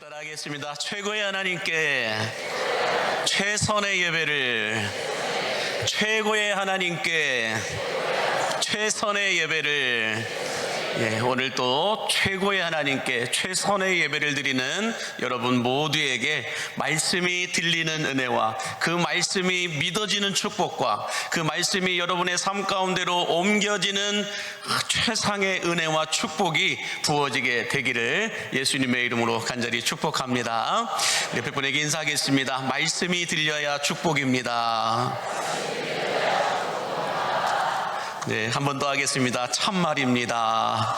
따라하겠습니다. 최고의 하나님께 최선의 예배를, 최고의 하나님께 최선의 예배를. 오늘 또 최고의 하나님께 최선의 예배를 드리는 여러분 모두에게 말씀이 들리는 은혜와 그 말씀이 믿어지는 축복과 그 말씀이 여러분의 삶 가운데로 옮겨지는 최상의 은혜와 축복이 부어지게 되기를 예수님의 이름으로 간절히 축복합니다. 옆에 분에게 인사하겠습니다. 말씀이 들려야 축복입니다. 네, 한 번 더 하겠습니다. 참말입니다.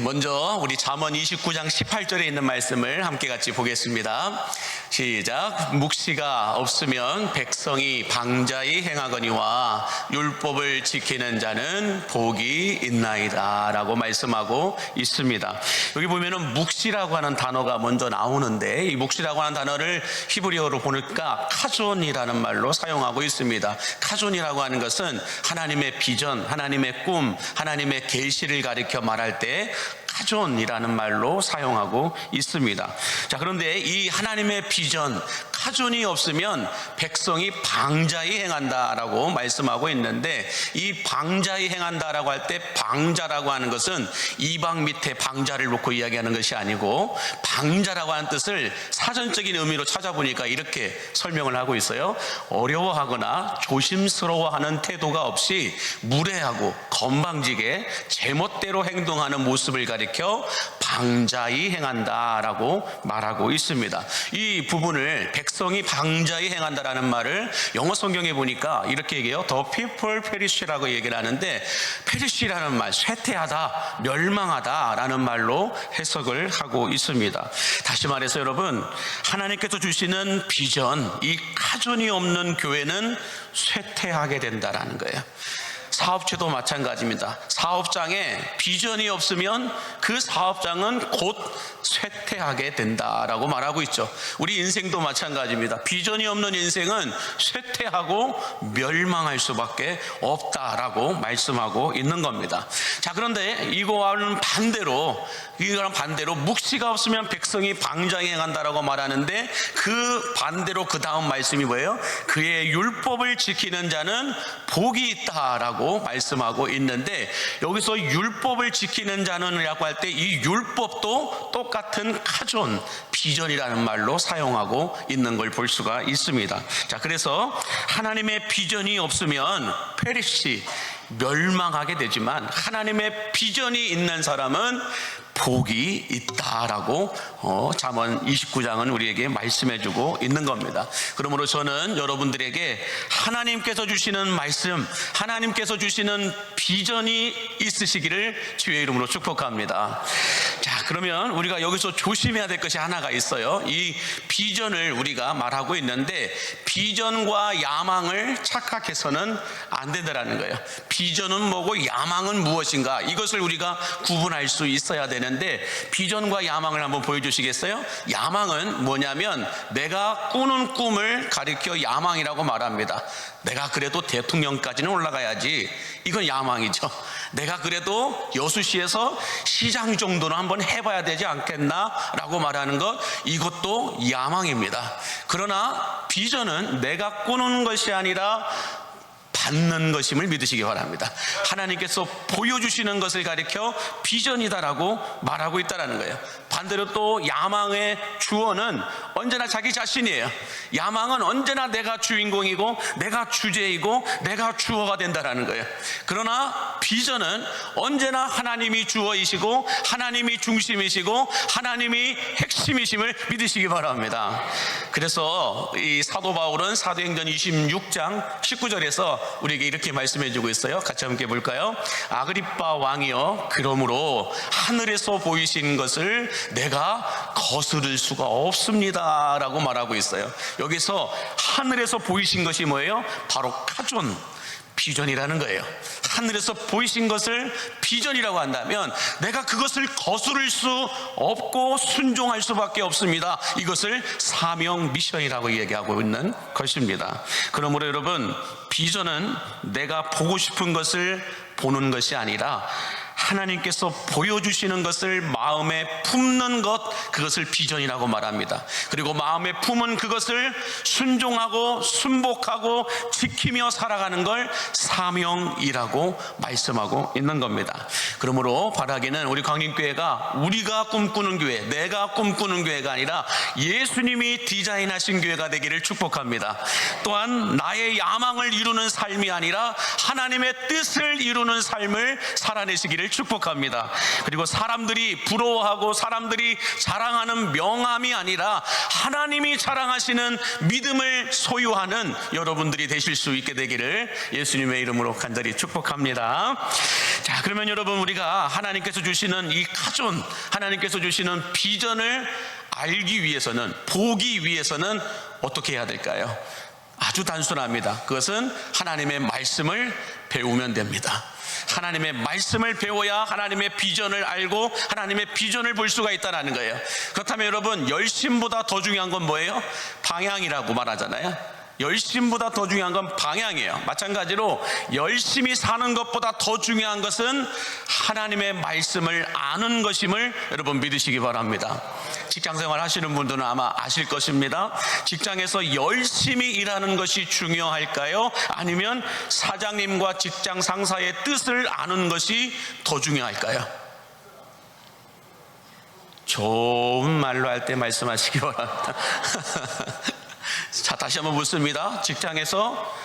먼저 우리 잠언 29장 18절에 있는 말씀을 함께 같이 보겠습니다. 시작. 묵시가 없으면 백성이 방자히 행하거니와 율법을 지키는 자는 복이 있나이다 라고 말씀하고 있습니다. 여기 보면은 묵시라고 하는 단어가 먼저 나오는데, 이 묵시라고 하는 단어를 히브리어로 보니까 카존이라는 말로 사용하고 있습니다. 카존이라고 하는 것은 하나님의 비전, 하나님의 꿈, 하나님의 계시를 가리켜 말할 때 카존이라는 말로 사용하고 있습니다. 자, 그런데 이 하나님의 비전, 카존이 없으면 백성이 방자히 행한다라고 말씀하고 있는데, 이 방자히 행한다라고 할 때 방자라고 하는 것은 이방 밑에 방자를 놓고 이야기하는 것이 아니고, 방자라고 하는 뜻을 사전적인 의미로 찾아보니까 이렇게 설명을 하고 있어요. 어려워하거나 조심스러워하는 태도가 없이 무례하고 건방지게 제멋대로 행동하는 모습을 가리켜 방자히 행한다라고 말하고 있습니다. 이 부분을 백성이 방자히 행한다라는 말을 영어 성경에 보니까 이렇게 얘기해요. The people perish라고 얘기를 하는데, perish라는 말, 쇠퇴하다, 멸망하다라는 말로 해석을 하고 있습니다. 다시 말해서 여러분, 하나님께서 주시는 비전, 이 카존이 없는 교회는 쇠퇴하게 된다라는 거예요. 사업체도 마찬가지입니다. 사업장에 비전이 없으면 그 사업장은 곧 쇠퇴하게 된다라고 말하고 있죠. 우리 인생도 마찬가지입니다. 비전이 없는 인생은 쇠퇴하고 멸망할 수밖에 없다라고 말씀하고 있는 겁니다. 자, 그런데 이거와는 반대로 묵시가 없으면 백성이 방자히 행한다라고 말하는데, 그 반대로 그 다음 말씀이 뭐예요? 그의 율법을 지키는 자는 복이 있다라고 말씀하고 있는데, 여기서 율법을 지키는 자는 라고 할 때 이 율법도 똑같은 카존, 비전이라는 말로 사용하고 있는 걸 볼 수가 있습니다. 자, 그래서 하나님의 비전이 없으면 페리시, 멸망하게 되지만 하나님의 비전이 있는 사람은 복이 있다라고 잠언 29장은 우리에게 말씀해주고 있는 겁니다. 그러므로 저는 여러분들에게 하나님께서 주시는 말씀, 하나님께서 주시는 비전이 있으시기를 주의 이름으로 축복합니다. 자, 그러면 우리가 여기서 조심해야 될 것이 하나가 있어요. 이 비전을 우리가 말하고 있는데, 비전과 야망을 착각해서는 안 된다는 거예요. 비전은 뭐고 야망은 무엇인가, 이것을 우리가 구분할 수 있어야 되는데, 비전과 야망을 한번 보여주시겠어요? 야망은 뭐냐면 내가 꾸는 꿈을 가리켜 야망이라고 말합니다. 내가 그래도 대통령까지는 올라가야지, 이건 야망이죠. 내가 그래도 여수시에서 시장 정도는 한번 해봐야 되지 않겠나 라고 말하는 것, 이것도 야망입니다. 그러나 비전은 내가 꾸는 것이 아니라 받는 것임을 믿으시기 바랍니다. 하나님께서 보여주시는 것을 가리켜 비전이다라고 말하고 있다는 거예요. 반대로 또 야망의 주어는 언제나 자기 자신이에요. 야망은 언제나 내가 주인공이고 내가 주제이고 내가 주어가 된다는 거예요. 그러나 비전은 언제나 하나님이 주어이시고 하나님이 중심이시고 하나님이 핵심이심을 믿으시기 바랍니다. 그래서 이 사도 바울은 사도행전 26장 19절에서 우리에게 이렇게 말씀해 주고 있어요. 같이 함께 볼까요? 아그리빠 왕이여, 그러므로 하늘에서 보이신 것을 내가 거스를 수가 없습니다 라고 말하고 있어요. 여기서 하늘에서 보이신 것이 뭐예요? 바로 카존, 비전이라는 거예요. 하늘에서 보이신 것을 비전이라고 한다면 내가 그것을 거스를 수 없고 순종할 수밖에 없습니다. 이것을 사명 미션이라고 얘기하고 있는 것입니다. 그러므로 여러분, 비전은 내가 보고 싶은 것을 보는 것이 아니라 하나님께서 보여주시는 것을 마음에 품는 것, 그것을 비전이라고 말합니다. 그리고 마음에 품은 그것을 순종하고 순복하고 지키며 살아가는 걸 사명이라고 말씀하고 있는 겁니다. 그러므로 바라기는 우리 광림교회가 우리가 꿈꾸는 교회, 내가 꿈꾸는 교회가 아니라 예수님이 디자인하신 교회가 되기를 축복합니다. 또한 나의 야망을 이루는 삶이 아니라 하나님의 뜻을 이루는 삶을 살아내시기를 축복합니다. 그리고 사람들이 부러워하고 사람들이 자랑하는 명함이 아니라 하나님이 자랑하시는 믿음을 소유하는 여러분들이 되실 수 있게 되기를 예수님의 이름으로 간절히 축복합니다. 자, 그러면 여러분, 우리가 하나님께서 주시는 이 가존, 하나님께서 주시는 비전을 알기 위해서는, 보기 위해서는 어떻게 해야 될까요? 아주 단순합니다. 그것은 하나님의 말씀을 배우면 됩니다. 하나님의 말씀을 배워야 하나님의 비전을 알고 하나님의 비전을 볼 수가 있다는 거예요. 그렇다면 여러분, 열심보다 더 중요한 건 뭐예요? 방향이라고 말하잖아요. 열심보다 더 중요한 건 방향이에요. 마찬가지로 열심히 사는 것보다 더 중요한 것은 하나님의 말씀을 아는 것임을 여러분 믿으시기 바랍니다. 직장생활 하시는 분들은 아마 아실 것입니다. 직장에서 열심히 일하는 것이 중요할까요? 아니면 사장님과 직장 상사의 뜻을 아는 것이 더 중요할까요? 좋은 말로 할 때 말씀하시기 바랍니다. 자, 다시 한번 묻습니다. 직장에서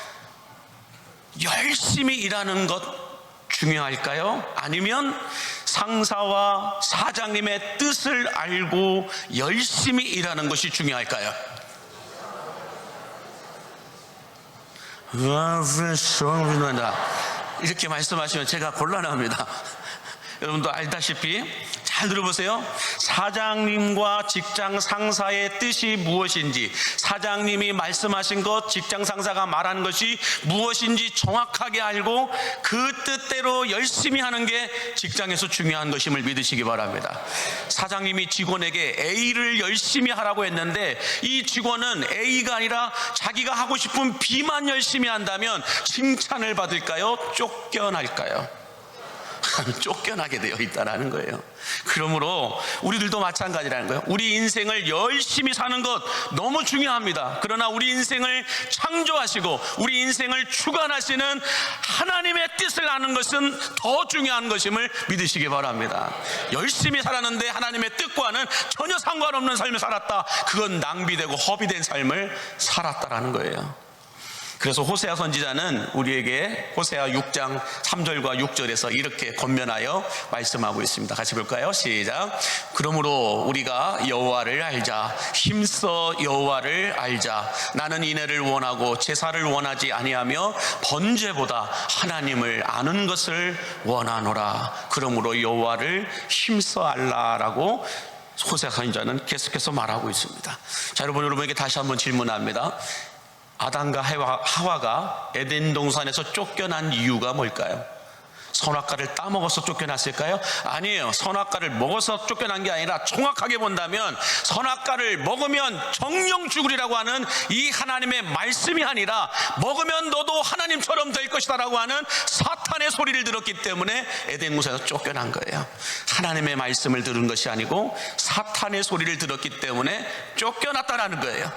열심히 일하는 것 중요할까요? 아니면 상사와 사장님의 뜻을 알고 열심히 일하는 것이 중요할까요? 이렇게 말씀하시면 제가 곤란합니다. 여러분도 알다시피 잘 들어보세요. 사장님과 직장 상사의 뜻이 무엇인지, 사장님이 말씀하신 것, 직장 상사가 말하는 것이 무엇인지 정확하게 알고 그 뜻대로 열심히 하는 게 직장에서 중요한 것임을 믿으시기 바랍니다. 사장님이 직원에게 A를 열심히 하라고 했는데 이 직원은 A가 아니라 자기가 하고 싶은 B만 열심히 한다면 칭찬을 받을까요? 쫓겨날까요? 쫓겨나게 되어 있다는 거예요. 그러므로 우리들도 마찬가지라는 거예요. 우리 인생을 열심히 사는 것 너무 중요합니다. 그러나 우리 인생을 창조하시고 우리 인생을 주관하시는 하나님의 뜻을 아는 것은 더 중요한 것임을 믿으시기 바랍니다. 열심히 살았는데 하나님의 뜻과는 전혀 상관없는 삶을 살았다, 그건 낭비되고 허비된 삶을 살았다라는 거예요. 그래서 호세아 선지자는 우리에게 호세아 6장 3절과 6절에서 이렇게 권면하여 말씀하고 있습니다. 같이 볼까요? 시작. 그러므로 우리가 여호와를 알자. 힘써 여호와를 알자. 나는 인애를 원하고 제사를 원하지 아니하며 번제보다 하나님을 아는 것을 원하노라. 그러므로 여호와를 힘써 알라라고 호세아 선지자는 계속해서 말하고 있습니다. 자, 여러분에게 다시 한번 질문합니다. 아담과 하와가 에덴 동산에서 쫓겨난 이유가 뭘까요? 선악과를 따먹어서 쫓겨났을까요? 아니에요. 선악과를 먹어서 쫓겨난 게 아니라 정확하게 본다면 선악과를 먹으면 정령 죽으리라고 하는 이 하나님의 말씀이 아니라 먹으면 너도 하나님처럼 될 것이다 라고 하는 사탄의 소리를 들었기 때문에 에덴 동산에서 쫓겨난 거예요. 하나님의 말씀을 들은 것이 아니고 사탄의 소리를 들었기 때문에 쫓겨났다라는 거예요.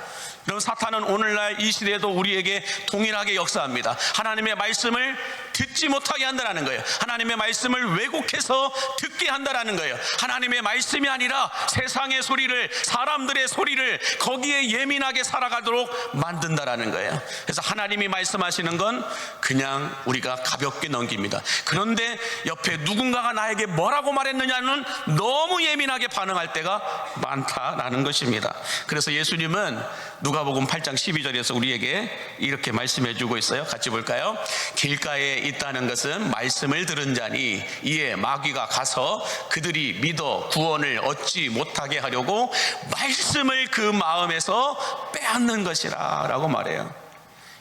여러분, 사탄은 오늘날 이 시대에도 우리에게 동일하게 역사합니다. 하나님의 말씀을 듣지 못하게 한다는 거예요. 하나님의 말씀을 왜곡해서 듣게 한다는 거예요. 하나님의 말씀이 아니라 세상의 소리를, 사람들의 소리를 거기에 예민하게 살아가도록 만든다는 거예요. 그래서 하나님이 말씀하시는 건 그냥 우리가 가볍게 넘깁니다. 그런데 옆에 누군가가 나에게 뭐라고 말했느냐는 너무 예민하게 반응할 때가 많다라는 것입니다. 그래서 예수님은 누가복음 8장 12절에서 우리에게 이렇게 말씀해 주고 있어요. 같이 볼까요? 길가에 있다는 것은 말씀을 들은 자니 이에 마귀가 가서 그들이 믿어 구원을 얻지 못하게 하려고 말씀을 그 마음에서 빼앗는 것이라 라고 말해요.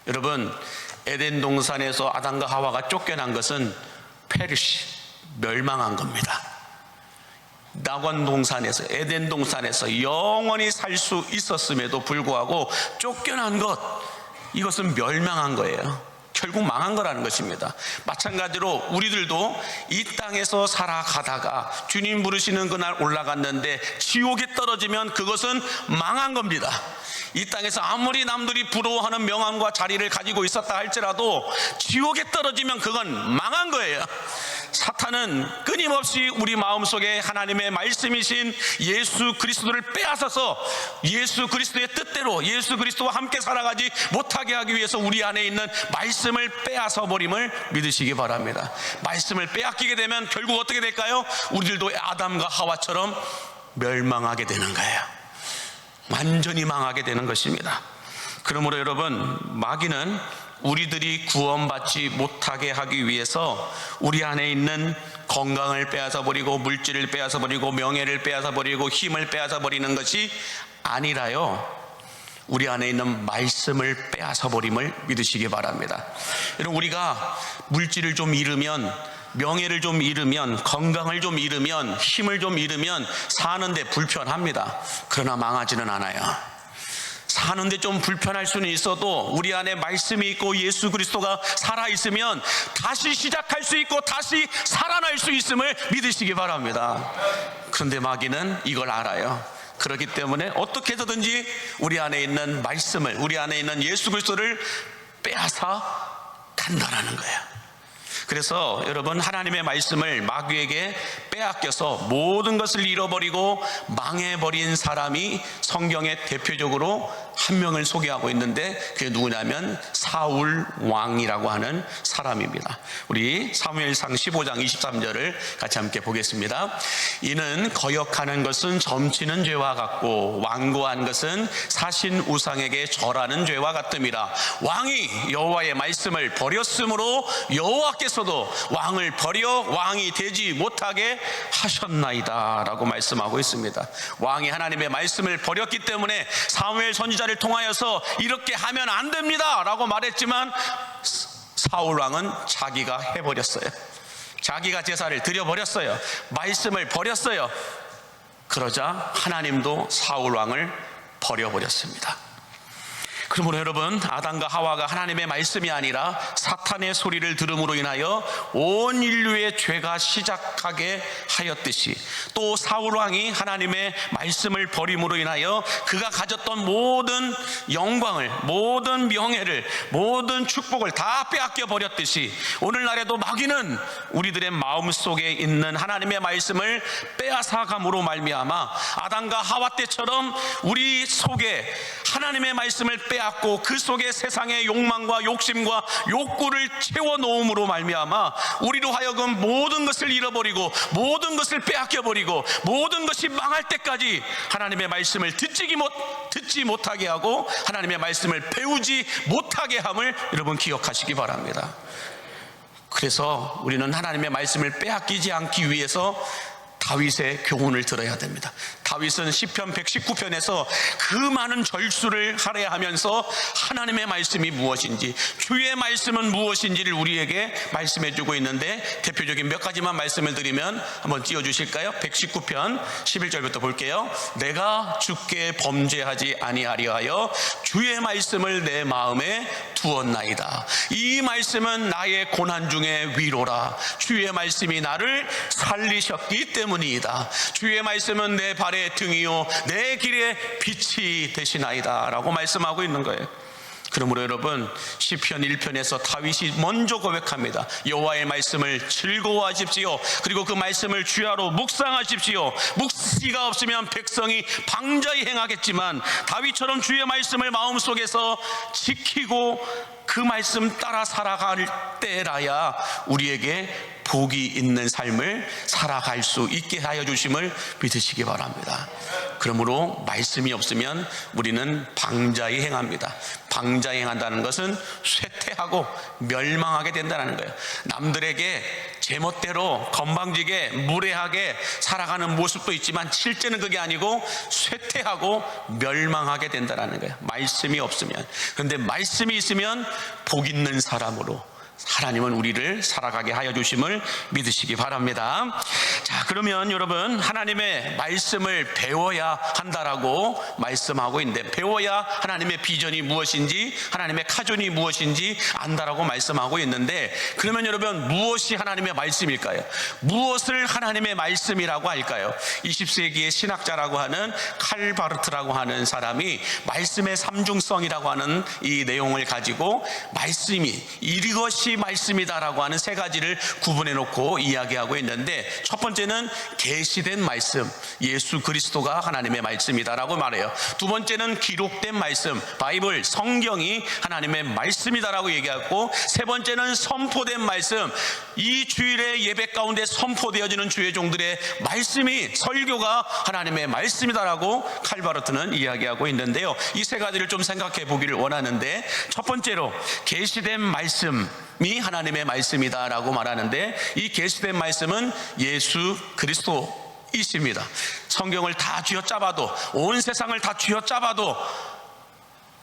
여러분, 에덴 동산에서 아담과 하와가 쫓겨난 것은 페르시, 멸망한 겁니다. 낙원 동산에서, 에덴 동산에서 영원히 살 수 있었음에도 불구하고 쫓겨난 것, 이것은 멸망한 거예요. 결국 망한 거라는 것입니다. 마찬가지로 우리들도 이 땅에서 살아가다가 주님 부르시는 그날 올라갔는데 지옥에 떨어지면 그것은 망한 겁니다. 이 땅에서 아무리 남들이 부러워하는 명함과 자리를 가지고 있었다 할지라도 지옥에 떨어지면 그건 망한 거예요. 사탄은 끊임없이 우리 마음속에 하나님의 말씀이신 예수 그리스도를 빼앗아서 예수 그리스도의 뜻대로 예수 그리스도와 함께 살아가지 못하게 하기 위해서 우리 안에 있는 말씀을 빼앗아 버림을 믿으시기 바랍니다. 말씀을 빼앗기게 되면 결국 어떻게 될까요? 우리들도 아담과 하와처럼 멸망하게 되는 거예요. 완전히 망하게 되는 것입니다. 그러므로 여러분, 마귀는 우리들이 구원받지 못하게 하기 위해서 우리 안에 있는 건강을 빼앗아버리고 물질을 빼앗아버리고 명예를 빼앗아버리고 힘을 빼앗아버리는 것이 아니라요, 우리 안에 있는 말씀을 빼앗아버림을 믿으시기 바랍니다. 여러분, 우리가 물질을 좀 잃으면, 명예를 좀 잃으면, 건강을 좀 잃으면, 힘을 좀 잃으면 사는데 불편합니다. 그러나 망하지는 않아요. 사는데 좀 불편할 수는 있어도 우리 안에 말씀이 있고 예수 그리스도가 살아있으면 다시 시작할 수 있고 다시 살아날 수 있음을 믿으시기 바랍니다. 그런데 마귀는 이걸 알아요. 그렇기 때문에 어떻게 해서든지 우리 안에 있는 말씀을, 우리 안에 있는 예수 그리스도를 빼앗아 간다라는 거예요. 그래서 여러분, 하나님의 말씀을 마귀에게 빼앗겨서 모든 것을 잃어버리고 망해버린 사람이 성경에 대표적으로 한 명을 소개하고 있는데, 그게 누구냐면 사울 왕이라고 하는 사람입니다. 우리 사무엘상 15장 23절을 같이 함께 보겠습니다. 이는 거역하는 것은 점치는 죄와 같고 완고한 것은 사신 우상에게 절하는 죄와 같음이라. 왕이 여호와의 말씀을 버렸으므로 여호와께서도 왕을 버려 왕이 되지 못하게 하셨나이다 라고 말씀하고 있습니다. 왕이 하나님의 말씀을 버렸기 때문에 사무엘 선지자를 통하여서 이렇게 하면 안 됩니다 라고 말했지만 사울 왕은 자기가 해버렸어요. 자기가 제사를 드려버렸어요. 말씀을 버렸어요. 그러자 하나님도 사울 왕을 버려버렸습니다. 그러므로 여러분, 아담과 하와가 하나님의 말씀이 아니라 사탄의 소리를 들음으로 인하여 온 인류의 죄가 시작하게 하였듯이, 또 사울 왕이 하나님의 말씀을 버림으로 인하여 그가 가졌던 모든 영광을, 모든 명예를, 모든 축복을 다 빼앗겨 버렸듯이, 오늘날에도 마귀는 우리들의 마음속에 있는 하나님의 말씀을 빼앗아감으로 말미암아 아담과 하와 때처럼 우리 속에 하나님의 말씀을 빼앗고 그 속에 세상의 욕망과 욕심과 욕구를 채워놓음으로 말미암아 우리로 하여금 모든 것을 잃어버리고 모든 것을 빼앗겨버리고 모든 것이 망할 때까지 하나님의 말씀을 듣지 못하게 하고 하나님의 말씀을 배우지 못하게 함을 여러분 기억하시기 바랍니다. 그래서 우리는 하나님의 말씀을 빼앗기지 않기 위해서 다윗의 교훈을 들어야 됩니다. 다윗은 시편 119편에서 그 많은 절수를 할애하면서 하나님의 말씀이 무엇인지, 주의 말씀은 무엇인지를 우리에게 말씀해주고 있는데, 대표적인 몇 가지만 말씀을 드리면 한번 띄워주실까요? 119편 11절부터 볼게요. 내가 주께 범죄하지 아니하리하여 주의 말씀을 내 마음에 두었나이다. 이 말씀은 나의 고난 중에 위로라. 주의 말씀이 나를 살리셨기 때문이다. 주의 말씀은 내 발의 등이요 내 길의 빛이 되시나이다 라고 말씀하고 있는 거예요. 그러므로 여러분, 시편 1편에서 다윗이 먼저 고백합니다. 여호와의 말씀을 즐거워하십시오. 그리고 그 말씀을 주야로 묵상하십시오. 묵시가 없으면 백성이 방자히 행하겠지만 다윗처럼 주의 말씀을 마음속에서 지키고 그 말씀 따라 살아갈 때라야 우리에게 복이 있는 삶을 살아갈 수 있게 하여 주심을 믿으시기 바랍니다. 그러므로 말씀이 없으면 우리는 방자히 행합니다. 방자히 행한다는 것은 쇠퇴하고 멸망하게 된다는 거예요. 남들에게 제멋대로 건방지게 무례하게 살아가는 모습도 있지만 실제는 그게 아니고 쇠퇴하고 멸망하게 된다는 거예요. 말씀이 없으면. 그런데 말씀이 있으면 복 있는 사람으로, 하나님은 우리를 살아가게 하여 주심을 믿으시기 바랍니다. 자, 그러면 여러분, 하나님의 말씀을 배워야 한다라고 말씀하고 있는데, 배워야 하나님의 비전이 무엇인지, 하나님의 카존이 무엇인지 안다라고 말씀하고 있는데, 그러면 여러분, 무엇이 하나님의 말씀일까요? 무엇을 하나님의 말씀이라고 할까요? 20세기의 신학자라고 하는 칼 바르트라고 하는 사람이 말씀의 삼중성이라고 하는 이 내용을 가지고 말씀이 이것이 말씀이다라고 하는 세 가지를 구분해 놓고 이야기하고 있는데, 첫 번째는 계시된 말씀, 예수 그리스도가 하나님의 말씀이다라고 말해요. 두 번째는 기록된 말씀, 바이블, 성경이 하나님의 말씀이다라고 얘기하고, 세 번째는 선포된 말씀, 이 주일의 예배 가운데 선포되어지는 주의 종들의 말씀이, 설교가 하나님의 말씀이다라고 칼바르트는 이야기하고 있는데요, 이 세 가지를 좀 생각해 보기를 원하는데, 첫 번째로 계시된 말씀이 하나님의 말씀이다라고 말하는데, 이 계시된 말씀은 예수 그리스도이십니다. 성경을 다 쥐어짜봐도, 온 세상을 다 쥐어짜봐도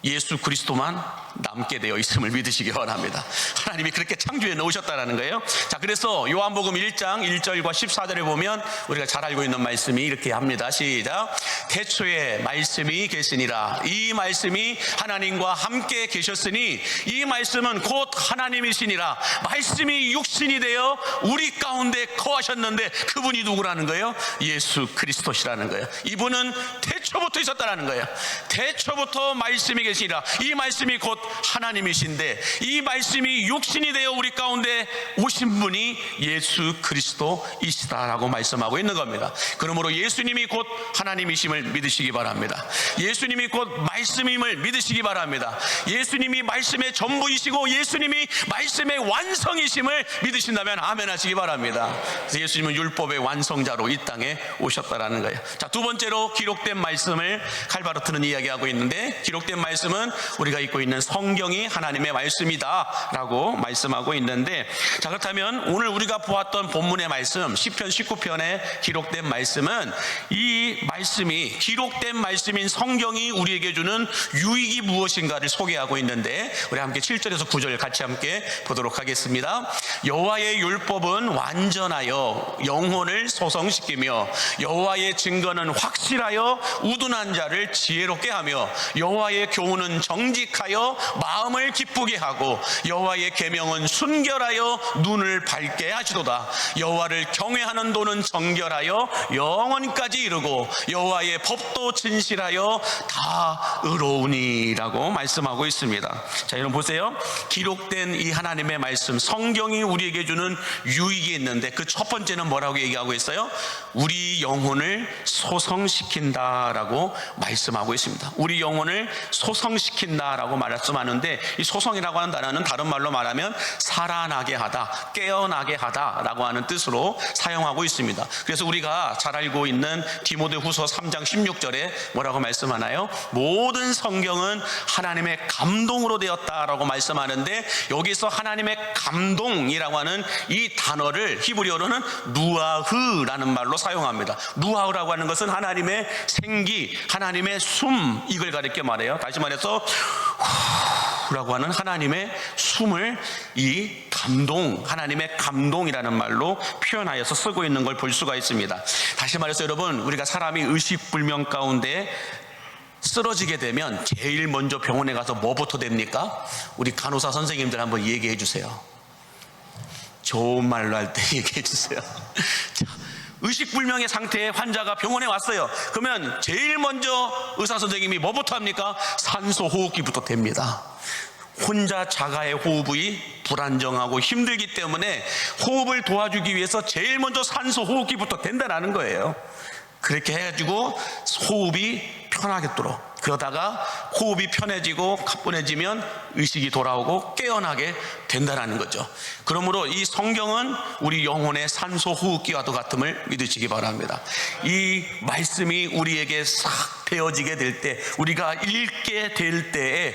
예수 그리스도만 남게 되어 있음을 믿으시기 바랍니다. 하나님이 그렇게 창조해 놓으셨다는 거예요. 자, 그래서 요한복음 1장 1절과 14절에 보면 우리가 잘 알고 있는 말씀이 이렇게 합니다. 시작. 태초에 말씀이 계시니라. 이 말씀이 하나님과 함께 계셨으니 이 말씀은 곧 하나님이시니라. 말씀이 육신이 되어 우리 가운데 거하셨는데, 그분이 누구라는 거예요? 예수 그리스도시라는 거예요. 이분은 태초부터 있었다는 거예요. 태초부터 말씀이 계시니라. 이 말씀이 곧 하나님이신데, 이 말씀이 육신이 되어 우리 가운데 오신 분이 예수 그리스도이시다라고 말씀하고 있는 겁니다. 그러므로 예수님이 곧 하나님이심을 믿으시기 바랍니다. 예수님이 곧 말씀임을 믿으시기 바랍니다. 예수님이 말씀의 전부이시고 예수님이 말씀의 완성이심을 믿으신다면 아멘 하시기 바랍니다. 그래서 예수님은 율법의 완성자로 이 땅에 오셨다라는 거예요. 자, 두 번째로 기록된 말씀을 칼바르트는 이야기하고 있는데, 기록된 말씀은 우리가 읽고 있는 성경이 하나님의 말씀이다 라고 말씀하고 있는데, 자, 그렇다면 오늘 우리가 보았던 본문의 말씀 시편 19편에 기록된 말씀은, 이 말씀이, 기록된 말씀인 성경이 우리에게 주는 유익이 무엇인가를 소개하고 있는데, 우리 함께 7절에서 9절 같이 함께 보도록 하겠습니다. 여호와의 율법은 완전하여 영혼을 소성시키며 여호와의 증거는 확실하여 우둔한 자를 지혜롭게 하며 여호와의 교훈은 정직하여 마음을 기쁘게 하고 여호와의 계명은 순결하여 눈을 밝게 하시도다. 여호와를 경외하는 도는 정결하여 영원까지 이르고 여호와의 법도 진실하여 다 의로우니라고 말씀하고 있습니다. 자, 여러분 보세요. 기록된 이 하나님의 말씀, 성경이 우리에게 주는 유익이 있는데, 그 첫 번째는 뭐라고 얘기하고 있어요? 우리 영혼을 소성시킨다라고 말씀하고 있습니다. 우리 영혼을 소성시킨다라고 말씀하는데, 이 소성이라고 하는 단어는 다른 말로 말하면 살아나게 하다, 깨어나게 하다라고 하는 뜻으로 사용하고 있습니다. 그래서 우리가 잘 알고 있는 디모데후서 3장 16절에 뭐라고 말씀하나요? 모든 성경은 하나님의 감동으로 되었다라고 말씀하는데, 여기서 하나님의 감동이라고 하는 이 단어를 히브리어로는 루아흐라는 말로 사용합니다. 루아흐라고 하는 것은 하나님의 생기, 하나님의 숨, 이걸 가리켜 말해요. 다시 말해서 라고 하는 하나님의 숨을 이 감동, 하나님의 감동이라는 말로 표현하여서 쓰고 있는 걸 볼 수가 있습니다. 다시 말해서 여러분, 우리가 사람이 의식불명 가운데 쓰러지게 되면 제일 먼저 병원에 가서 뭐부터 됩니까? 우리 간호사 선생님들 한번 얘기해 주세요. 좋은 말로 할 때 얘기해 주세요. 자, 의식불명의 상태의 환자가 병원에 왔어요. 그러면 제일 먼저 의사 선생님이 뭐부터 합니까? 산소호흡기부터 됩니다. 혼자 자가의 호흡이 불안정하고 힘들기 때문에 호흡을 도와주기 위해서 제일 먼저 산소호흡기부터 된다는 거예요. 그렇게 해가지고 호흡이 편하겠도록, 그러다가 호흡이 편해지고 가뿐해지면 의식이 돌아오고 깨어나게 된다는 거죠. 그러므로 이 성경은 우리 영혼의 산소 호흡기와도 같음을 믿으시기 바랍니다. 이 말씀이 우리에게 싹 배어지게 될 때, 우리가 읽게 될 때에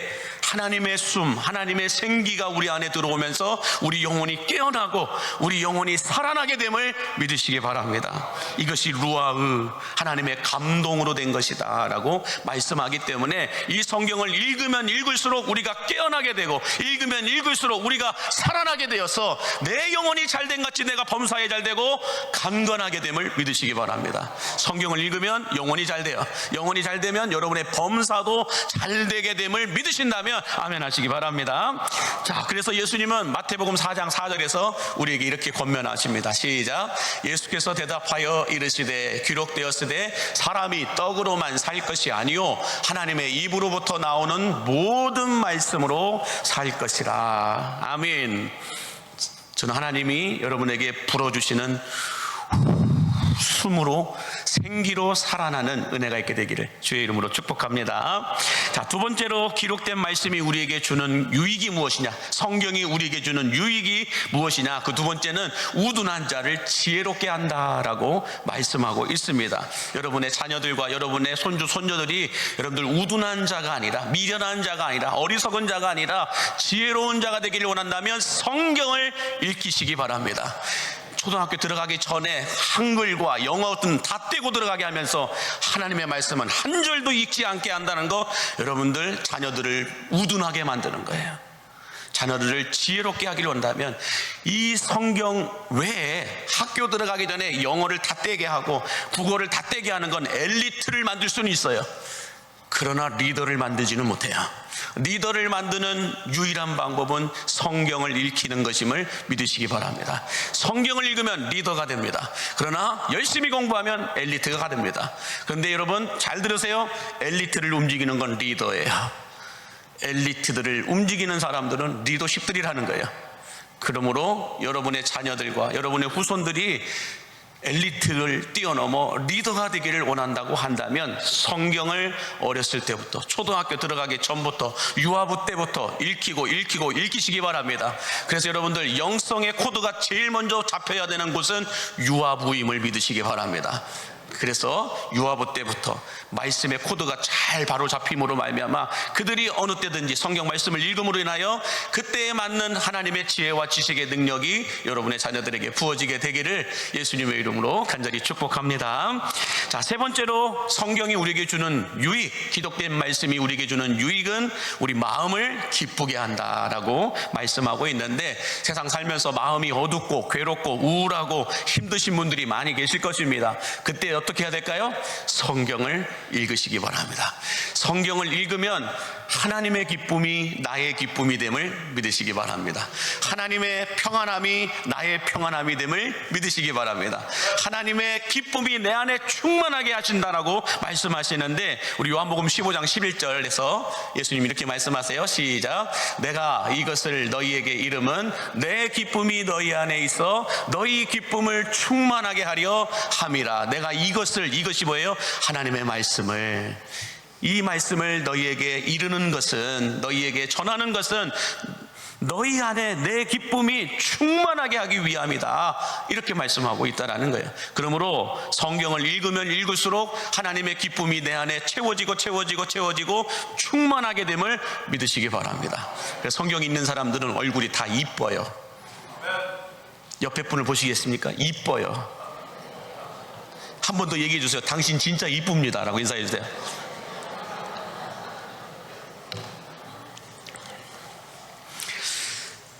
하나님의 숨, 하나님의 생기가 우리 안에 들어오면서 우리 영혼이 깨어나고 우리 영혼이 살아나게 됨을 믿으시기 바랍니다. 이것이 루아의 하나님의 감동으로 된 것이다 라고 말씀하기 때문에 이 성경을 읽으면 읽을수록 우리가 깨어나게 되고 읽으면 읽을수록 우리가 살아나게 되어서 내 영혼이 잘된 같이 내가 범사에 잘되고 강건하게 됨을 믿으시기 바랍니다. 성경을 읽으면 영혼이 잘 돼요. 영혼이 잘 되면 여러분의 범사도 잘되게 됨을 믿으신다면 아멘 하시기 바랍니다. 자, 그래서 예수님은 마태복음 4장 4절에서 우리에게 이렇게 권면하십니다. 시작. 예수께서 대답하여 이르시되 기록되었으되 사람이 떡으로만 살 것이 아니요 하나님의 입으로부터 나오는 모든 말씀으로 살 것이라. 아멘. 저는 하나님이 여러분에게 불어주시는 숨으로 생기로 살아나는 은혜가 있게 되기를 주의 이름으로 축복합니다. 자, 두 번째로 기록된 말씀이 우리에게 주는 유익이 무엇이냐, 성경이 우리에게 주는 유익이 무엇이냐, 그 두 번째는 우둔한 자를 지혜롭게 한다라고 말씀하고 있습니다. 여러분의 자녀들과 여러분의 손주 손녀들이 여러분들 우둔한 자가 아니라, 미련한 자가 아니라, 어리석은 자가 아니라 지혜로운 자가 되기를 원한다면 성경을 읽히시기 바랍니다. 초등학교 들어가기 전에 한글과 영어든 다 떼고 들어가게 하면서 하나님의 말씀은 한 절도 읽지 않게 한다는 거, 여러분들 자녀들을 우둔하게 만드는 거예요. 자녀들을 지혜롭게 하기를 원한다면 이 성경 외에 학교 들어가기 전에 영어를 다 떼게 하고 국어를 다 떼게 하는 건 엘리트를 만들 수는 있어요. 그러나 리더를 만들지는 못해요. 리더를 만드는 유일한 방법은 성경을 읽히는 것임을 믿으시기 바랍니다. 성경을 읽으면 리더가 됩니다. 그러나 열심히 공부하면 엘리트가 됩니다. 그런데 여러분 잘 들으세요. 엘리트를 움직이는 건 리더예요. 엘리트들을 움직이는 사람들은 리더십들이라는 거예요. 그러므로 여러분의 자녀들과 여러분의 후손들이 엘리트를 뛰어넘어 리더가 되기를 원한다고 한다면 성경을 어렸을 때부터, 초등학교 들어가기 전부터, 유아부 때부터 읽히시기 바랍니다. 그래서 여러분들 영성의 코드가 제일 먼저 잡혀야 되는 곳은 유아부임을 믿으시기 바랍니다. 그래서 유아부 때부터 말씀의 코드가 잘 바로 잡힘으로 말미암아 그들이 어느 때든지 성경 말씀을 읽음으로 인하여 그때에 맞는 하나님의 지혜와 지식의 능력이 여러분의 자녀들에게 부어지게 되기를 예수님의 이름으로 간절히 축복합니다. 자, 세 번째로 성경이 우리에게 주는 유익, 기록된 말씀이 우리에게 주는 유익은 우리 마음을 기쁘게 한다라고 말씀하고 있는데, 세상 살면서 마음이 어둡고 괴롭고 우울하고 힘드신 분들이 많이 계실 것입니다. 그때 어떻게 해야 될까요? 성경을 읽으시기 바랍니다. 성경을 읽으면 하나님의 기쁨이 나의 기쁨이 됨을 믿으시기 바랍니다. 하나님의 평안함이 나의 평안함이 됨을 믿으시기 바랍니다. 하나님의 기쁨이 내 안에 충만하게 하신다라고 말씀하시는데, 우리 요한복음 15장 11절에서 예수님이 이렇게 말씀하세요. 시작. 내가 이것을 너희에게 이름은 내 기쁨이 너희 안에 있어 너희 기쁨을 충만하게 하려 함이라. 내가 이것이 뭐예요? 하나님의 말씀을, 이 말씀을 너희에게 이르는 것은, 너희에게 전하는 것은 너희 안에 내 기쁨이 충만하게 하기 위함이다, 이렇게 말씀하고 있다라는 거예요. 그러므로 성경을 읽으면 읽을수록 하나님의 기쁨이 내 안에 채워지고 충만하게 됨을 믿으시기 바랍니다. 그래서 성경 읽는 사람들은 얼굴이 다 이뻐요. 옆에 분을 보시겠습니까? 이뻐요. 한 번 더 얘기해 주세요. 당신 진짜 이쁩니다 라고 인사해 주세요.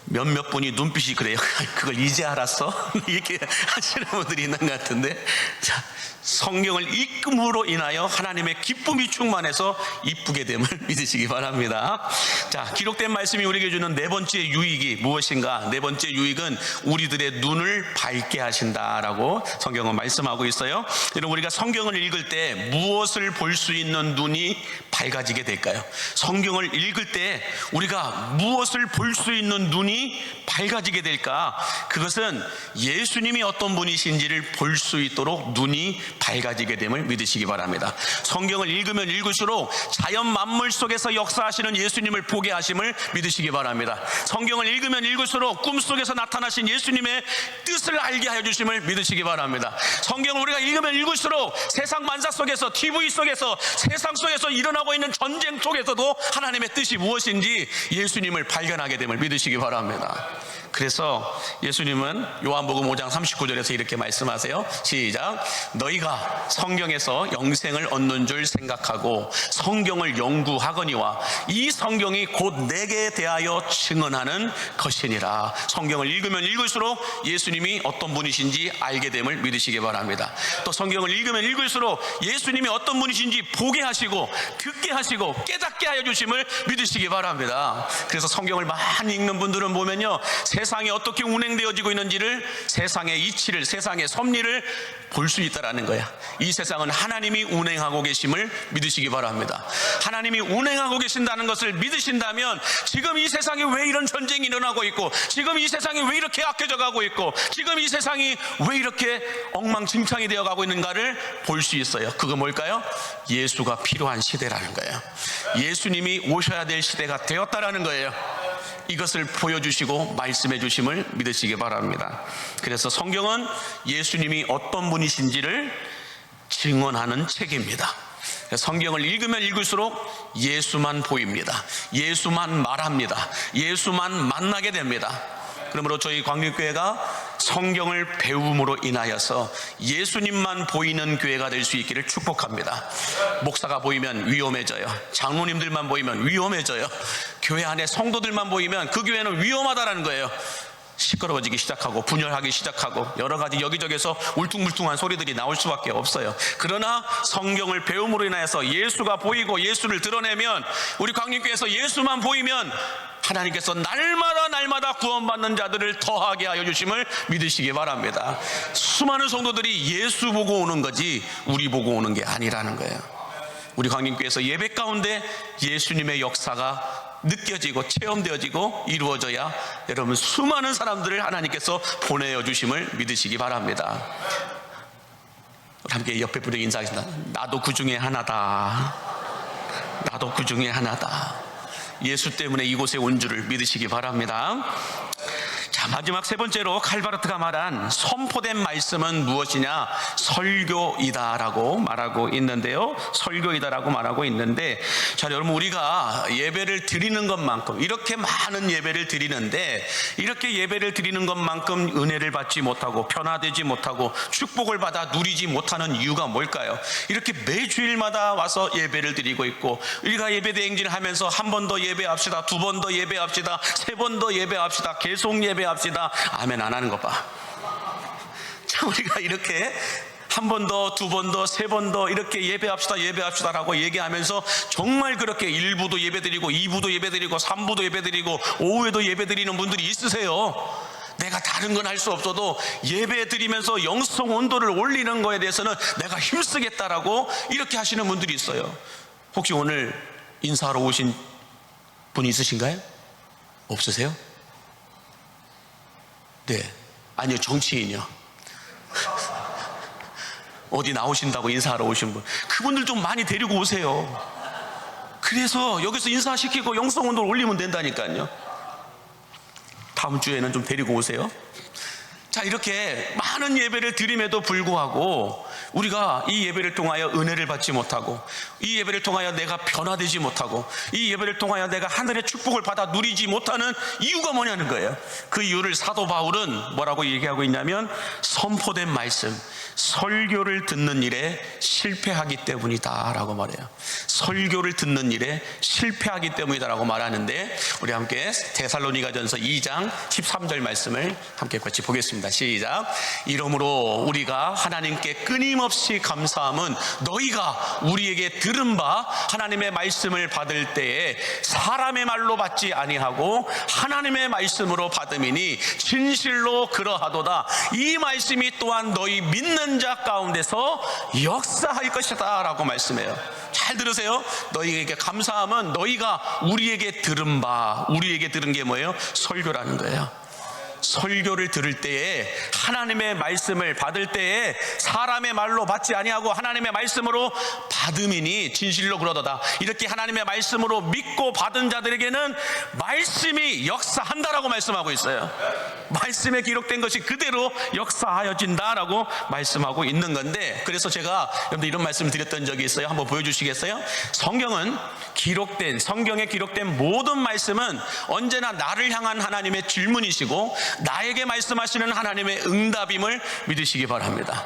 몇몇 분이 눈빛이 그래요. 그걸 이제 알았어? 이렇게 하시는 분들이 있는 것 같은데, 자, 성경을 읽음으로 인하여 하나님의 기쁨이 충만해서 이쁘게 됨을 믿으시기 바랍니다. 자, 기록된 말씀이 우리에게 주는 네 번째 유익이 무엇인가? 네 번째 유익은 우리들의 눈을 밝게 하신다라고 성경은 말씀하고 있어요. 여러분, 우리가 성경을 읽을 때 무엇을 볼 수 있는 눈이 밝아지게 될까요? 성경을 읽을 때 우리가 무엇을 볼 수 있는 눈이 눈이 밝아지게 될까? 그것은 예수님이 어떤 분이신지를 볼 수 있도록 눈이 밝아지게 됨을 믿으시기 바랍니다. 성경을 읽으면 읽을수록 자연 만물 속에서 역사하시는 예수님을 보게 하심을 믿으시기 바랍니다. 성경을 읽으면 읽을수록 꿈속에서 나타나신 예수님의 뜻을 알게 하여 주심을 믿으시기 바랍니다. 성경을 우리가 읽으면 읽을수록 세상 만사 속에서, TV 속에서, 세상 속에서 일어나고 있는 전쟁 속에서도 하나님의 뜻이 무엇인지 예수님을 발견하게 됨을 믿으시기 바랍니다. 그래서 예수님은 요한복음 5장 39절에서 이렇게 말씀하세요. 시작. 너희가 성경에서 영생을 얻는 줄 생각하고 성경을 연구하거니와 이 성경이 곧 내게 대하여 증언하는 것이니라. 성경을 읽으면 읽을수록 예수님이 어떤 분이신지 알게 됨을 믿으시기 바랍니다. 또 성경을 읽으면 읽을수록 예수님이 어떤 분이신지 보게 하시고 듣게 하시고 깨닫게 하여 주심을 믿으시기 바랍니다. 그래서 성경을 많이 읽는 분들은 보면요, 세상이 어떻게 운행되어지고 있는지를, 세상의 이치를, 세상의 섭리를 볼 수 있다라는 거야. 이 세상은 하나님이 운행하고 계심을 믿으시기 바랍니다. 하나님이 운행하고 계신다는 것을 믿으신다면 지금 이 세상에 왜 이런 전쟁이 일어나고 있고, 지금 이 세상이 왜 이렇게 악해져 가고 있고, 지금 이 세상이 왜 이렇게 엉망진창이 되어 가고 있는가를 볼 수 있어요. 그거 뭘까요? 예수가 필요한 시대라는 거예요. 예수님이 오셔야 될 시대가 되었다라는 거예요. 이것을 보여주시고 말씀해 주심을 믿으시기 바랍니다. 그래서 성경은 예수님이 어떤 분이신지를 증언하는 책입니다. 성경을 읽으면 읽을수록 예수만 보입니다. 예수만 말합니다. 예수만 만나게 됩니다. 그러므로 저희 광림교회가 성경을 배움으로 인하여서 예수님만 보이는 교회가 될 수 있기를 축복합니다. 목사가 보이면 위험해져요. 장로님들만 보이면 위험해져요. 교회 안에 성도들만 보이면 그 교회는 위험하다라는 거예요. 시끄러워지기 시작하고 분열하기 시작하고 여러 가지 여기저기서 울퉁불퉁한 소리들이 나올 수밖에 없어요. 그러나 성경을 배움으로 인하여서 예수가 보이고 예수를 드러내면, 우리 광림교회에서 예수만 보이면 하나님께서 날마다 구원받는 자들을 더하게 하여 주심을 믿으시기 바랍니다. 수많은 성도들이 예수 보고 오는 거지 우리 보고 오는 게 아니라는 거예요. 우리 광림교회에서 예배 가운데 예수님의 역사가 느껴지고 체험되어지고 이루어져야 여러분 수많은 사람들을 하나님께서 보내어 주심을 믿으시기 바랍니다. 우리 함께 옆에 분에게 인사하겠습니다. 나도 그 중에 하나다. 나도 그 중에 하나다. 예수 때문에 이곳에 온 줄을 믿으시기 바랍니다. 자, 마지막 세 번째로 칼바르트가 말한 선포된 말씀은 무엇이냐? 설교이다라고 말하고 있는데요. 설교이다라고 말하고 있는데, 자, 여러분, 우리가 예배를 드리는 것만큼, 이렇게 많은 예배를 드리는데, 이렇게 예배를 드리는 것만큼 은혜를 받지 못하고 변화되지 못하고 축복을 받아 누리지 못하는 이유가 뭘까요? 이렇게 매주일마다 와서 예배를 드리고 있고, 우리가 예배 대행진을 하면서 한 번 더 예배합시다, 두 번 더 예배합시다, 세 번 더 예배합시다, 계속 예배합시다. 아멘 안 하는 거 봐. 자, 우리가 이렇게 한 번 더, 두 번 더, 세 번 더 이렇게 예배합시다 라고 얘기하면서 정말 그렇게 1부도 예배드리고 2부도 예배드리고 3부도 예배드리고 오후에도 예배드리는 분들이 있으세요. 내가 다른 건 할 수 없어도 예배 드리면서 영성 온도를 올리는 거에 대해서는 내가 힘쓰겠다라고 이렇게 하시는 분들이 있어요. 혹시 오늘 인사하러 오신 분이 있으신가요? 없으세요? 네. 아니요, 정치인이요. 어디 나오신다고 인사하러 오신 분, 그분들 좀 많이 데리고 오세요. 그래서 여기서 인사시키고 영성 온도를 올리면 된다니까요. 다음 주에는 좀 데리고 오세요. 자, 이렇게 많은 예배를 드림에도 불구하고 우리가 이 예배를 통하여 은혜를 받지 못하고, 이 예배를 통하여 내가 변화되지 못하고, 이 예배를 통하여 내가 하늘의 축복을 받아 누리지 못하는 이유가 뭐냐는 거예요. 그 이유를 사도 바울은 뭐라고 얘기하고 있냐면, 선포된 말씀, 설교를 듣는 일에 실패하기 때문이다 라고 말해요. 설교를 듣는 일에 실패하기 때문이다 라고 말하는데, 우리 함께 데살로니가전서 2장 13절 말씀을 함께 같이 보겠습니다. 읽겠습니다. 시작. 이러므로 우리가 하나님께 끊임없이 감사함은 너희가 우리에게 들은 바 하나님의 말씀을 받을 때에 사람의 말로 받지 아니하고 하나님의 말씀으로 받음이니 진실로 그러하도다. 이 말씀이 또한 너희 믿는 자 가운데서 역사할 것이다 라고 말씀해요. 잘 들으세요. 너희에게 감사함은 너희가 우리에게 들은 바, 우리에게 들은 게 뭐예요? 설교라는 거예요. 설교를 들을 때에, 하나님의 말씀을 받을 때에 사람의 말로 받지 아니하고 하나님의 말씀으로 받음이니 진실로 그러도다. 이렇게 하나님의 말씀으로 믿고 받은 자들에게는 말씀이 역사한다라고 말씀하고 있어요. 말씀에 기록된 것이 그대로 역사하여진다라고 말씀하고 있는 건데, 그래서 제가 여러분들 이런 말씀을 드렸던 적이 있어요. 한번 보여주시겠어요? 성경에 기록된 모든 말씀은 언제나 나를 향한 하나님의 질문이시고 나에게 말씀하시는 하나님의 응답임을 믿으시기 바랍니다.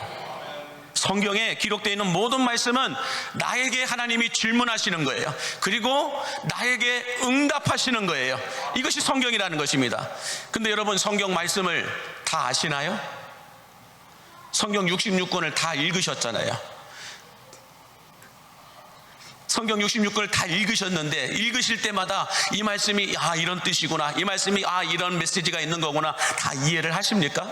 성경에 기록되어 있는 모든 말씀은 나에게 하나님이 질문하시는 거예요. 그리고 나에게 응답하시는 거예요. 이것이 성경이라는 것입니다. 근데 여러분, 성경 말씀을 다 아시나요? 성경 66권을 다 읽으셨잖아요. 성경 66권을 다 읽으셨는데, 읽으실 때마다 이 말씀이 이런 뜻이구나, 이 말씀이 이런 메시지가 있는 거구나, 다 이해를 하십니까?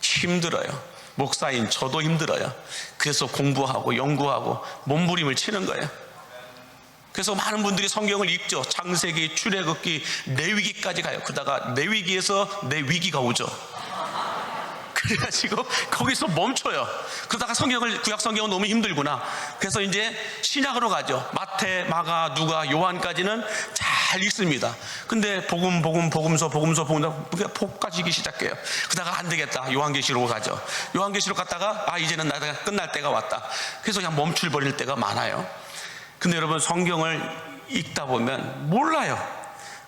힘들어요. 목사인 저도 힘들어요. 그래서 공부하고 연구하고 몸부림을 치는 거예요. 그래서 많은 분들이 성경을 읽죠. 창세기, 출애굽기, 레위기까지 가요. 그러다가 레위기에서 내 위기가 오죠. 그래가지고 거기서 멈춰요. 그러다가 구약 성경은 너무 힘들구나. 그래서 이제 신약으로 가죠. 마태, 마가, 누가, 요한까지는 잘 읽습니다. 근데 복음서 폭까지기 시작해요. 그러다가 안 되겠다, 요한계시록 가죠. 요한계시록 갔다가 이제는 나가 끝날 때가 왔다. 그래서 그냥 멈출버릴 때가 많아요. 근데 여러분, 성경을 읽다 보면 몰라요.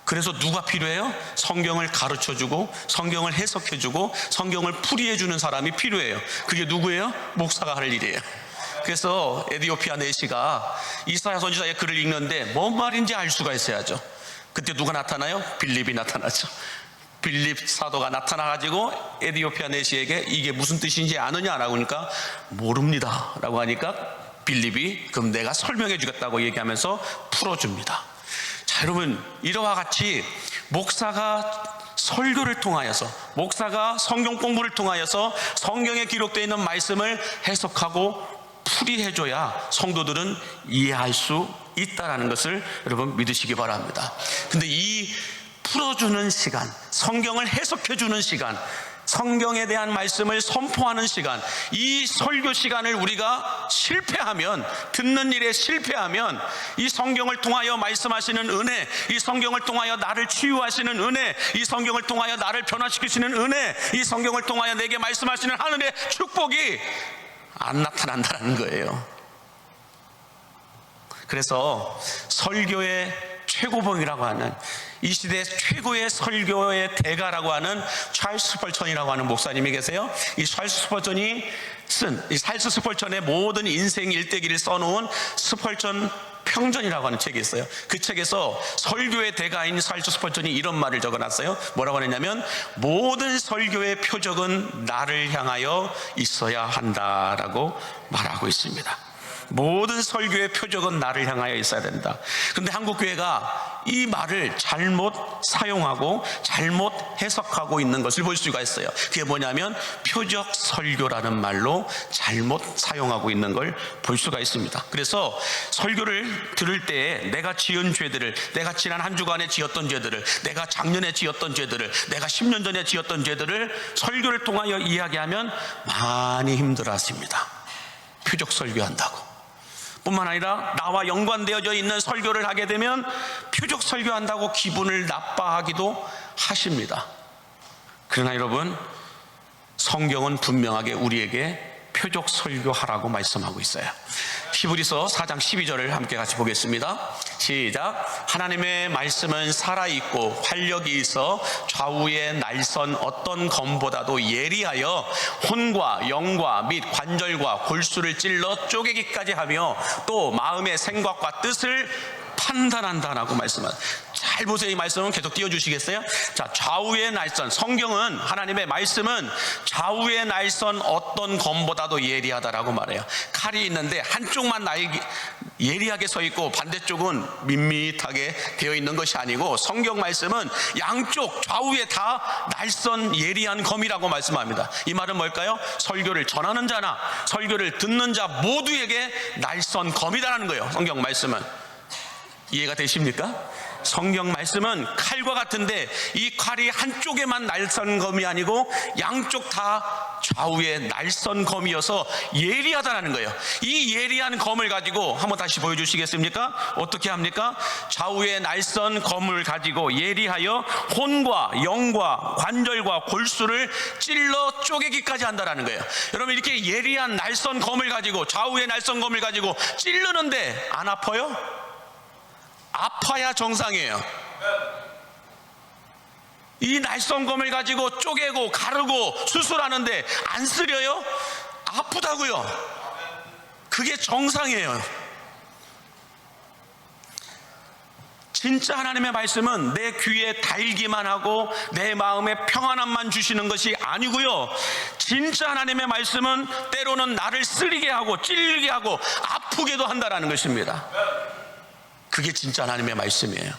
그래서 누가 필요해요? 성경을 가르쳐주고 성경을 해석해주고 성경을 풀이해주는 사람이 필요해요. 그게 누구예요? 목사가 할 일이에요. 그래서 에디오피아 내시가 이사야 선지자의 글을 읽는데 뭔 말인지 알 수가 있어야죠. 그때 누가 나타나요? 빌립이 나타나죠. 빌립 사도가 나타나가지고 에디오피아 내시에게 이게 무슨 뜻인지 아느냐라고 하니까 모릅니다 라고 하니까 빌립이 그럼 내가 설명해 주겠다고 얘기하면서 풀어줍니다. 자, 여러분, 이와 같이 목사가 설교를 통하여서, 목사가 성경 공부를 통하여서 성경에 기록되어 있는 말씀을 해석하고 풀이해줘야 성도들은 이해할 수 있다는 것을 여러분 믿으시기 바랍니다. 근데 이 풀어주는 시간, 성경을 해석해주는 시간, 성경에 대한 말씀을 선포하는 시간, 이 설교 시간을 우리가 실패하면, 듣는 일에 실패하면, 이 성경을 통하여 말씀하시는 은혜, 이 성경을 통하여 나를 치유하시는 은혜, 이 성경을 통하여 나를 변화시키시는 은혜, 이 성경을 통하여 내게 말씀하시는 하늘의 축복이 안 나타난다는 거예요. 그래서 설교의 최고봉이라고 하는, 이 시대 최고의 설교의 대가라고 하는 찰스 스펄전이라고 하는 목사님이 계세요. 이 찰스 스펄전이 이 찰스 스펄전의 모든 인생 일대기를 써놓은 스펄전 평전이라고 하는 책이 있어요. 그 책에서 설교의 대가인 찰스 스펄전이 이런 말을 적어놨어요. 뭐라고 하냐면, 모든 설교의 표적은 나를 향하여 있어야 한다라고 말하고 있습니다. 모든 설교의 표적은 나를 향하여 있어야 된다. 그런데 한국교회가 이 말을 잘못 사용하고 잘못 해석하고 있는 것을 볼 수가 있어요. 그게 뭐냐면 표적 설교라는 말로 잘못 사용하고 있는 걸 볼 수가 있습니다. 그래서 설교를 들을 때 내가 지은 죄들을, 내가 지난 한 주간에 지었던 죄들을, 내가 작년에 지었던 죄들을, 내가 10년 전에 지었던 죄들을 설교를 통하여 이야기하면 많이 힘들어하십니다. 표적 설교한다고. 뿐만 아니라 나와 연관되어져 있는 설교를 하게 되면 표적 설교한다고 기분을 나빠하기도 하십니다. 그러나 여러분, 성경은 분명하게 우리에게 표적 설교하라고 말씀하고 있어요. 히브리서 4장 12절을 함께 같이 보겠습니다. 시작. 하나님의 말씀은 살아있고 활력이 있어 좌우의 날선 어떤 검보다도 예리하여 혼과 영과 및 관절과 골수를 찔러 쪼개기까지 하며 또 마음의 생각과 뜻을 판단한다라고 말씀하세요. 자, 잘 보세요. 이 말씀은 계속 띄워주시겠어요? 자, 좌우의 날선. 성경은, 하나님의 말씀은 좌우의 날선 어떤 검보다도 예리하다라고 말해요. 칼이 있는데 한쪽만 예리하게 서 있고 반대쪽은 밋밋하게 되어 있는 것이 아니고, 성경 말씀은 양쪽 좌우에 다 날선 예리한 검이라고 말씀합니다. 이 말은 뭘까요? 설교를 전하는 자나 설교를 듣는 자 모두에게 날선 검이라는 거예요. 성경 말씀은. 이해가 되십니까? 성경 말씀은 칼과 같은데 이 칼이 한쪽에만 날선 검이 아니고 양쪽 다 좌우에 날선 검이어서 예리하다는 거예요. 이 예리한 검을 가지고 한번 다시 보여주시겠습니까? 어떻게 합니까? 좌우에 날선 검을 가지고 예리하여 혼과 영과 관절과 골수를 찔러 쪼개기까지 한다는 거예요. 여러분, 이렇게 예리한 날선 검을 가지고, 좌우의 날선 검을 가지고 찌르는데 안 아파요? 아파야 정상이에요. 이 날선검을 가지고 쪼개고 가르고 수술하는데 안 쓰려요? 아프다고요. 그게 정상이에요. 진짜 하나님의 말씀은 내 귀에 달기만 하고 내 마음에 평안함만 주시는 것이 아니고요, 진짜 하나님의 말씀은 때로는 나를 쓰리게 하고 찔리게 하고 아프게도 한다는 것입니다. 그게 진짜 하나님의 말씀이에요.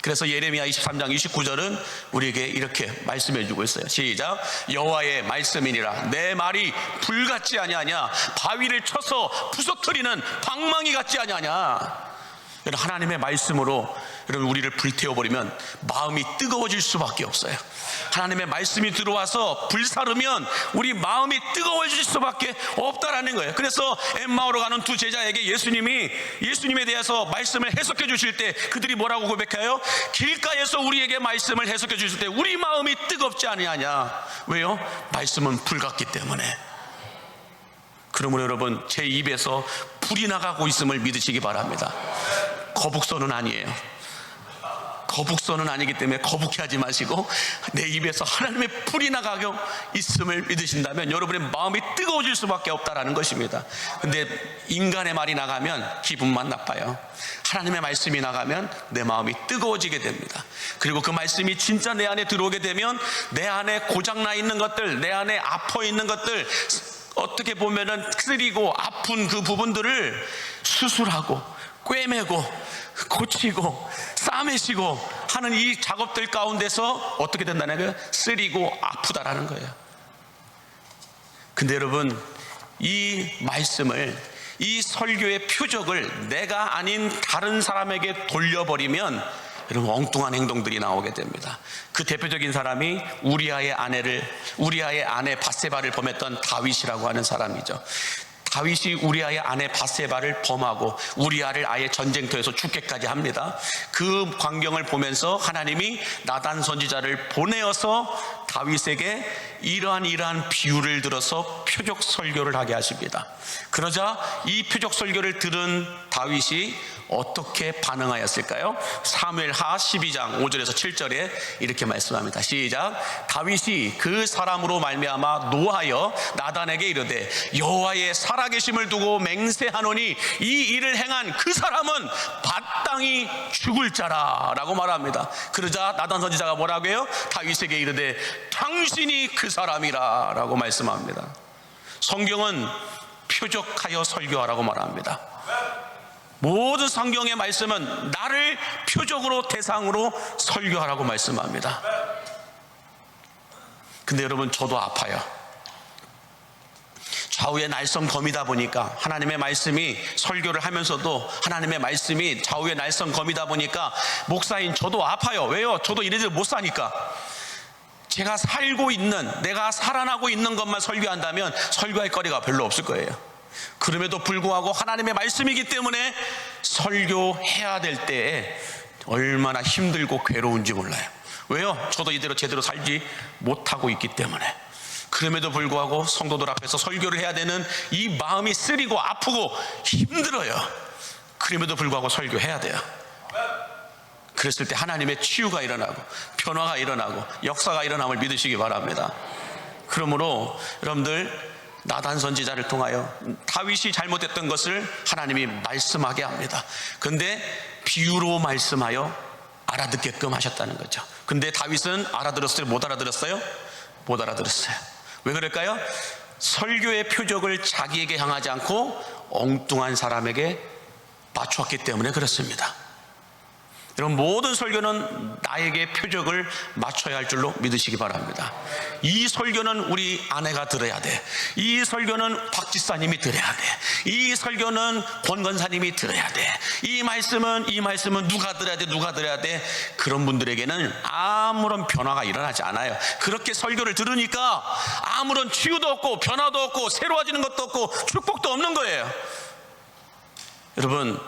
그래서 예레미야 23장 29절은 우리에게 이렇게 말씀해 주고 있어요. 시작. 여호와의 말씀이니라. 내 말이 불같지 아니하냐, 바위를 쳐서 부서뜨리는 방망이 같지 아니하냐. 하나님의 말씀으로 여러분 우리를 불태워버리면 마음이 뜨거워질 수밖에 없어요. 하나님의 말씀이 들어와서 불사르면 우리 마음이 뜨거워질 수밖에 없다라는 거예요. 그래서 엠마오로 가는 두 제자에게 예수님에 대해서 말씀을 해석해 주실 때 그들이 뭐라고 고백해요? 길가에서 우리에게 말씀을 해석해 주실 때 우리 마음이 뜨겁지 아니하냐. 왜요? 말씀은 불 같기 때문에. 그러므로 여러분, 제 입에서 불이 나가고 있음을 믿으시기 바랍니다. 거북선은 아니에요. 거북선은 아니기 때문에 거북해하지 마시고 내 입에서 하나님의 불이 나가고 있음을 믿으신다면 여러분의 마음이 뜨거워질 수밖에 없다라는 것입니다. 근데 인간의 말이 나가면 기분만 나빠요. 하나님의 말씀이 나가면 내 마음이 뜨거워지게 됩니다. 그리고 그 말씀이 진짜 내 안에 들어오게 되면 내 안에 고장나 있는 것들, 내 안에 아파 있는 것들, 어떻게 보면은 쓰리고 아픈 그 부분들을 수술하고 꿰매고 고치고 싸매시고 하는 이 작업들 가운데서 어떻게 된다는 거예요? 쓰리고 아프다라는 거예요. 근데 여러분, 이 말씀을, 이 설교의 표적을 내가 아닌 다른 사람에게 돌려버리면 여러분 엉뚱한 행동들이 나오게 됩니다. 그 대표적인 사람이 우리아의 아내 밧세바를 범했던 다윗이라고 하는 사람이죠. 다윗이 우리아의 아내 밧세바를 범하고 우리아를 아예 전쟁터에서 죽게까지 합니다. 그 광경을 보면서 하나님이 나단 선지자를 보내어서 다윗에게 이러한 비유를 들어서 표적 설교를 하게 하십니다. 그러자 이 표적 설교를 들은 다윗이 어떻게 반응하였을까요? 사무엘하 12장 5절에서 7절에 이렇게 말씀합니다. 시작. 다윗이 그 사람으로 말미암아 노하여 나단에게 이르되 여호와의 살아계심을 두고 맹세하노니 이 일을 행한 그 사람은 마땅히 죽을 자라 라고 말합니다. 그러자 나단 선지자가 뭐라고 해요? 다윗에게 이르되 당신이 그 사람이라 라고 말씀합니다. 성경은 표적하여 설교하라고 말합니다. 모든 성경의 말씀은 나를 표적으로 대상으로 설교하라고 말씀합니다. 근데 여러분, 저도 아파요. 좌우의 날선 검이다 보니까 하나님의 말씀이, 설교를 하면서도 하나님의 말씀이 좌우의 날선 검이다 보니까 목사인 저도 아파요. 왜요? 저도 이래저래 못 사니까. 제가 살고 있는, 내가 살아나고 있는 것만 설교한다면 설교할 거리가 별로 없을 거예요. 그럼에도 불구하고 하나님의 말씀이기 때문에 설교해야 될 때에 얼마나 힘들고 괴로운지 몰라요. 왜요? 저도 이대로 제대로 살지 못하고 있기 때문에. 그럼에도 불구하고 성도들 앞에서 설교를 해야 되는 이 마음이 쓰리고 아프고 힘들어요. 그럼에도 불구하고 설교해야 돼요. 그랬을 때 하나님의 치유가 일어나고 변화가 일어나고 역사가 일어남을 믿으시기 바랍니다. 그러므로 여러분들, 나단 선지자를 통하여 다윗이 잘못했던 것을 하나님이 말씀하게 합니다. 근데 비유로 말씀하여 알아듣게끔 하셨다는 거죠. 근데 다윗은 알아들었어요? 못 알아들었어요? 못 알아들었어요. 왜 그럴까요? 설교의 표적을 자기에게 향하지 않고 엉뚱한 사람에게 맞추었기 때문에 그렇습니다. 여러분, 모든 설교는 나에게 표적을 맞춰야 할 줄로 믿으시기 바랍니다. 이 설교는 우리 아내가 들어야 돼. 이 설교는 박 지사님이 들어야 돼. 이 설교는 권 권사님이 들어야 돼. 이 말씀은 누가 들어야 돼, 누가 들어야 돼. 그런 분들에게는 아무런 변화가 일어나지 않아요. 그렇게 설교를 들으니까 아무런 치유도 없고 변화도 없고 새로워지는 것도 없고 축복도 없는 거예요. 여러분,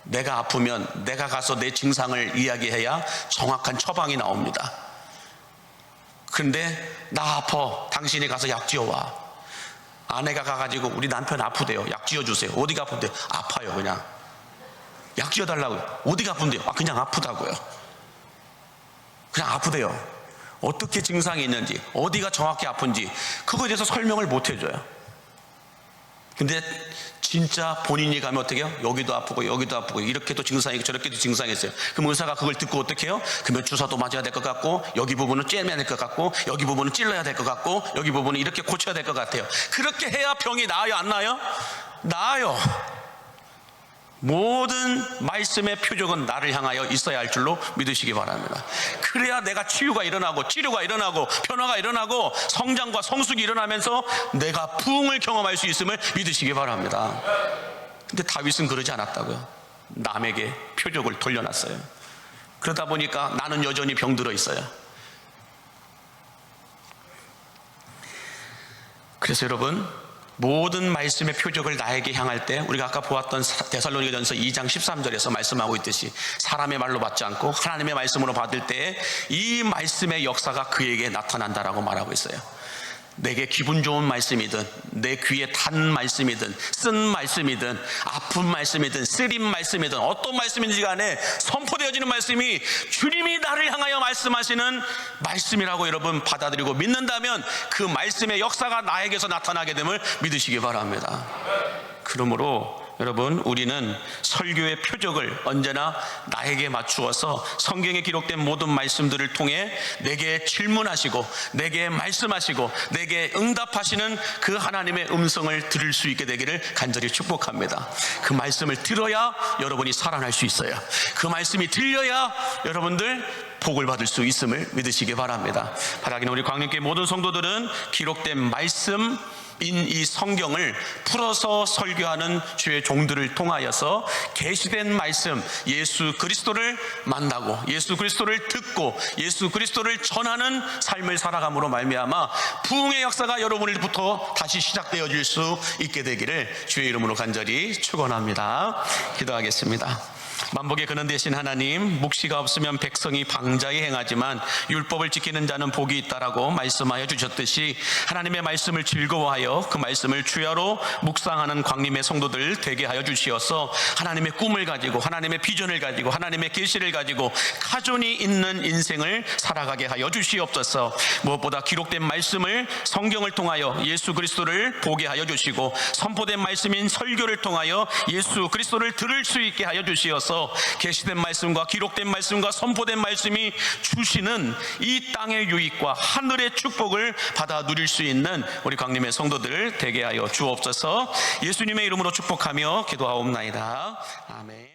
내가 아프면 내가 가서 내 증상을 이야기해야 정확한 처방이 나옵니다. 그런데 나 아파, 당신이 가서 약 지어와. 아내가 가가지고 우리 남편 아프대요, 약 지어주세요. 어디가 아픈데요? 아파요. 그냥 약 지어달라고요. 어디가 아픈데요? 그냥 아프다고요. 그냥 아프대요. 어떻게 증상이 있는지, 어디가 정확히 아픈지 그거에 대해서 설명을 못 해줘요. 근데 진짜 본인이 가면 어떻게 해요? 여기도 아프고 여기도 아프고 이렇게도 증상이 있고 저렇게도 증상이 있어요. 그럼 의사가 그걸 듣고 어떻게 해요? 그러면 주사도 맞아야 될 것 같고, 여기 부분은 쬐매야 될 것 같고, 여기 부분은 찔러야 될 것 같고, 여기 부분은 이렇게 고쳐야 될 것 같아요. 그렇게 해야 병이 나아요, 안 나아요? 나아요. 모든 말씀의 표적은 나를 향하여 있어야 할 줄로 믿으시기 바랍니다. 그래야 내가 치유가 일어나고 치료가 일어나고 변화가 일어나고 성장과 성숙이 일어나면서 내가 부흥을 경험할 수 있음을 믿으시기 바랍니다. 근데 다윗은 그러지 않았다고요. 남에게 표적을 돌려놨어요. 그러다 보니까 나는 여전히 병들어 있어요. 그래서 여러분, 모든 말씀의 표적을 나에게 향할 때 우리가 아까 보았던 데살로니가전서 2장 13절에서 말씀하고 있듯이 사람의 말로 받지 않고 하나님의 말씀으로 받을 때 이 말씀의 역사가 그에게 나타난다라고 말하고 있어요. 내게 기분 좋은 말씀이든 내 귀에 단 말씀이든 쓴 말씀이든 아픈 말씀이든 쓰린 말씀이든 어떤 말씀인지 간에 선포되어지는 말씀이 주님이 나를 향하여 말씀하시는 말씀이라고 여러분 받아들이고 믿는다면 그 말씀의 역사가 나에게서 나타나게 됨을 믿으시기 바랍니다. 그러므로 여러분, 우리는 설교의 표적을 언제나 나에게 맞추어서 성경에 기록된 모든 말씀들을 통해 내게 질문하시고 내게 말씀하시고 내게 응답하시는 그 하나님의 음성을 들을 수 있게 되기를 간절히 축복합니다. 그 말씀을 들어야 여러분이 살아날 수 있어요. 그 말씀이 들려야 여러분들 복을 받을 수 있음을 믿으시기 바랍니다. 바라기는 우리 광림교회 모든 성도들은 기록된 말씀 이 성경을 풀어서 설교하는 주의 종들을 통하여서 계시된 말씀 예수 그리스도를 만나고 예수 그리스도를 듣고 예수 그리스도를 전하는 삶을 살아감으로 말미암아 부흥의 역사가 여러분으로부터 다시 시작되어질 수 있게 되기를 주의 이름으로 간절히 축원합니다. 기도하겠습니다. 만복의 근원 되신 하나님, 묵시가 없으면 백성이 방자히 행하지만 율법을 지키는 자는 복이 있다라고 말씀하여 주셨듯이 하나님의 말씀을 즐거워하여 그 말씀을 주야로 묵상하는 광림의 성도들 되게 하여 주시어서 하나님의 꿈을 가지고 하나님의 비전을 가지고 하나님의 계시를 가지고 가존이 있는 인생을 살아가게 하여 주시옵소서. 무엇보다 기록된 말씀을 성경을 통하여 예수 그리스도를 보게 하여 주시고 선포된 말씀인 설교를 통하여 예수 그리스도를 들을 수 있게 하여 주시어서 계시된 말씀과 기록된 말씀과 선포된 말씀이 주시는 이 땅의 유익과 하늘의 축복을 받아 누릴 수 있는 우리 광림의 성도들 되게 하여 주옵소서. 예수님의 이름으로 축복하며 기도하옵나이다. 아멘.